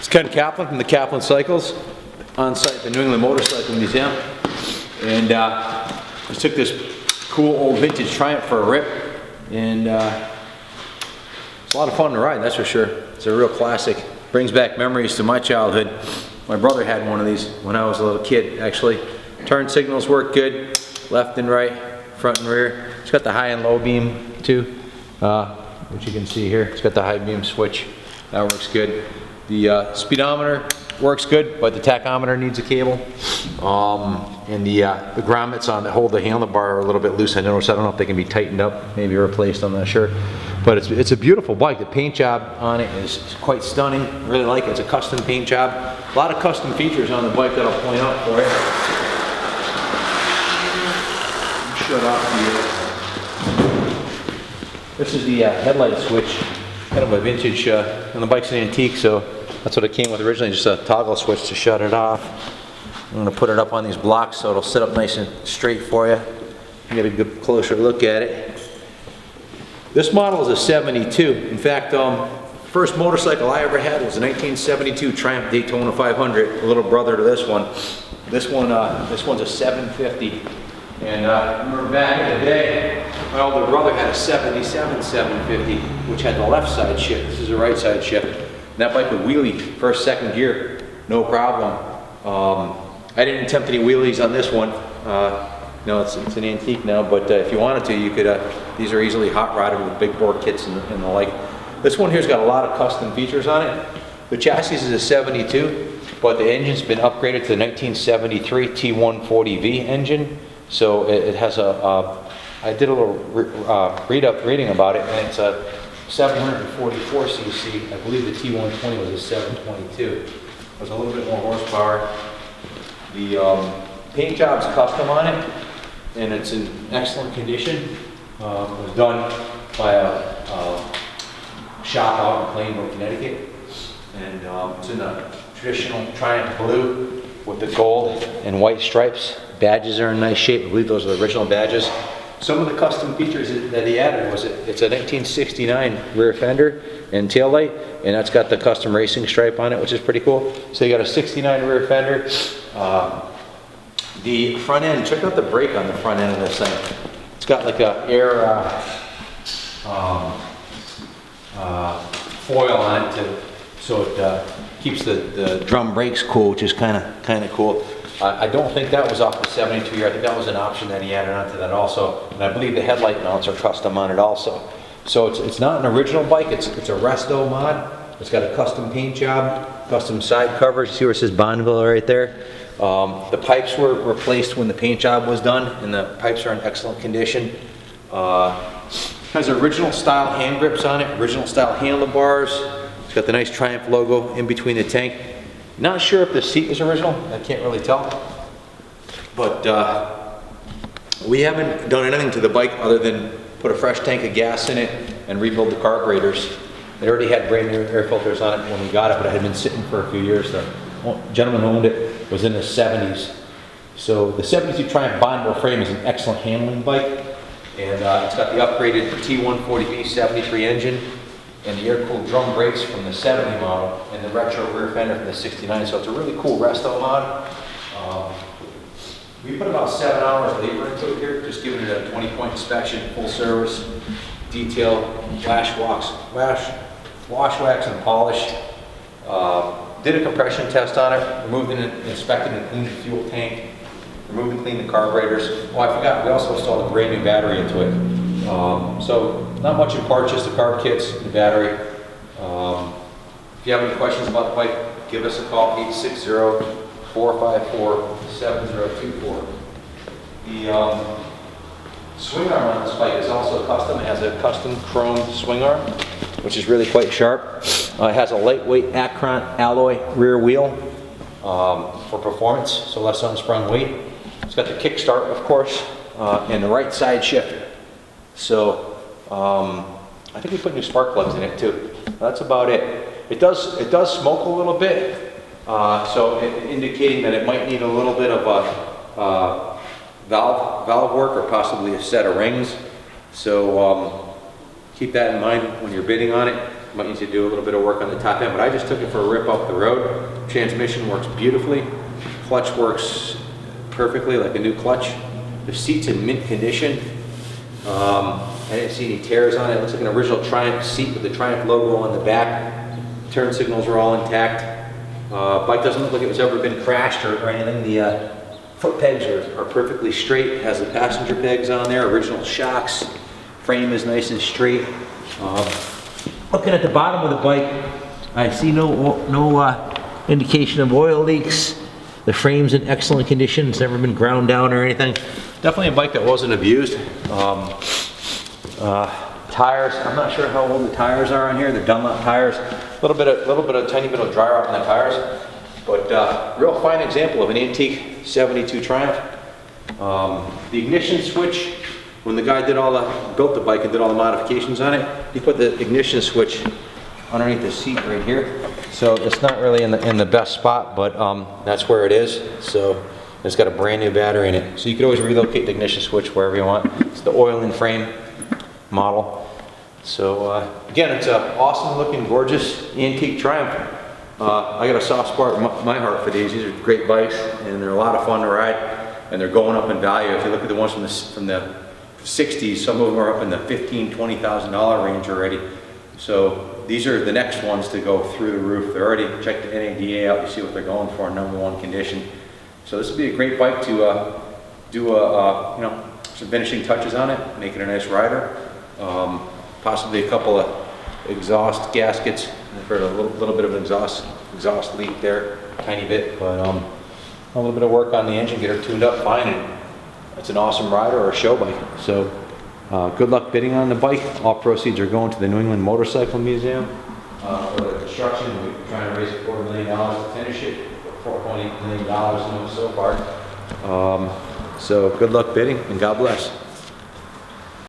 It's Ken Kaplan from the Kaplan Cycles on site at the New England Motorcycle Museum. And just took this cool old vintage Triumph for a rip. And it's a lot of fun to ride, that's for sure. It's a real classic. Brings back memories to my childhood. My brother had one of these when I was a little kid, actually. Turn signals work good, left and right, front and rear. It's got the high and low beam too, which you can see here. It's got the high beam switch. That works good. The speedometer works good, but the tachometer needs a cable. And the grommets on that hold the handlebar are a little bit loose. I noticed. I don't know if they can be tightened up, maybe replaced. I'm not sure. But it's a beautiful bike. The paint job on it is quite stunning. I really like it. It's a custom paint job. A lot of custom features on the bike that I'll point out for you. Shut off the. This is the headlight switch. Kind of a vintage, and the bike's an antique, so that's what it came with originally, just a toggle switch to shut it off. I'm going to put it up on these blocks so it'll sit up nice and straight for you. Get a good closer look at it. This model is a 72. In fact, first motorcycle I ever had was a 1972 Triumph Daytona 500, a little brother to this one. This one's a 750. And I remember back in the day, my older brother had a 77 750, which had the left side shift. This is the right side shift. And that bike would wheelie first, second gear, no problem. I didn't attempt any wheelies on this one. No, it's an antique now, but if you wanted to, you could. These are easily hot rodded with big bore kits and the like. This one here's got a lot of custom features on it. The chassis is a 72, but the engine's been upgraded to the 1973 T140V engine. So it has I did a little reading about it, and it's a 744 cc. I believe the T120 was a 722. There's a little bit more horsepower. The paint job's custom on it, and it's in excellent condition. It was done by a shop out in Plainville, Connecticut, and it's in a traditional Triumph blue with the gold and white stripes. Badges are in nice shape. I believe those are the original badges. Some of the custom features that he added was it's a 1969 rear fender and taillight, and that's got the custom racing stripe on it, which is pretty cool. So you got a 69 rear fender. The front end, check out the brake on the front end of this thing. It's got like a air foil on it so it keeps the drum brakes cool, which is kind of cool. I don't think that was off the 72 year. I think that was an option that he added onto that also. And I believe the headlight mounts are custom on it also. So it's not an original bike. It's a resto mod. It's got a custom paint job, custom side covers. You see where it says Bonneville right there. The pipes were replaced when the paint job was done, and the pipes are in excellent condition. Has original style hand grips on it, original style handlebars. It's got the nice Triumph logo in between the tank. Not sure if the seat is original, I can't really tell. But we haven't done anything to the bike other than put a fresh tank of gas in it and rebuild the carburetors. They already had brand new air filters on it when we got it, but it had been sitting for a few years. The gentleman who owned it was in the 70s. So the 72 Triumph Bonneville frame is an excellent handling bike. And it's got the upgraded T140V 73 engine and the air-cooled drum brakes from the 70 model and the retro rear fender from the 69. So it's a really cool resto mod. We put about 7 hours labor into it here, just giving it a 20-point inspection, full service, detailed wash, wax, and polish. Did a compression test on it, removed and inspected and cleaned the fuel tank, removed and cleaned the carburetors. Oh, I forgot, we also installed a brand new battery into it. So not much in parts, just the carb kits and the battery. If you have any questions about the bike, give us a call, 860-454-7024. The swing arm on this bike is also custom. It has a custom chrome swing arm, which is really quite sharp. It has a lightweight Acron alloy rear wheel for performance, so less unsprung weight. It's got the kickstart, of course, and the right side shifter. So I think we put new spark plugs in it too. That's about it. It does smoke a little bit, so indicating that it might need a little bit of a valve work or possibly a set of rings. So keep that in mind when you're bidding on it. Might need to do a little bit of work on the top end, but I just took it for a rip off the road. Transmission works beautifully. Clutch works perfectly, like a new clutch. The seat's in mint condition. I didn't see any tears on it. It looks like an original Triumph seat with the Triumph logo on the back. Turn signals are all intact. Bike doesn't look like it was ever been crashed or anything. The foot pegs are perfectly straight. It has the passenger pegs on there, original shocks. Frame is nice and straight. Looking at the bottom of the bike, I see no indication of oil leaks. The frame's in excellent condition. It's never been ground down or anything. Definitely a bike that wasn't abused. Tires, I'm not sure how old the tires are on here. They're Dunlop tires. A little bit of tiny bit of dry rot on the tires, but real fine example of an antique 72 Triumph. The ignition switch, when the guy built the bike and did all the modifications on it, he put the ignition switch underneath the seat right here. So it's not really in the best spot, but that's where it is. So it's got a brand new battery in it. So you could always relocate the ignition switch wherever you want. It's the oil and frame model. So again, it's an awesome looking, gorgeous antique Triumph. I got a soft spot in my heart for these. These are great bikes and they're a lot of fun to ride, and they're going up in value. If you look at the ones from the 60s, some of them are up in the $15,000, $20,000 range already. So these are the next ones to go through the roof. They're already checked the NADA out. You see what they're going for, #1 condition. So this would be a great bike to do some finishing touches on it, make it a nice rider. Possibly a couple of exhaust gaskets. I've heard a little bit of an exhaust leak there, tiny bit, but a little bit of work on the engine, get her tuned up fine, and it's an awesome rider or a show bike. So good luck bidding on the bike. All proceeds are going to the New England Motorcycle Museum for the construction. We're trying to raise $250,000 to finish it. $4.8 million so far. So good luck bidding, and God bless.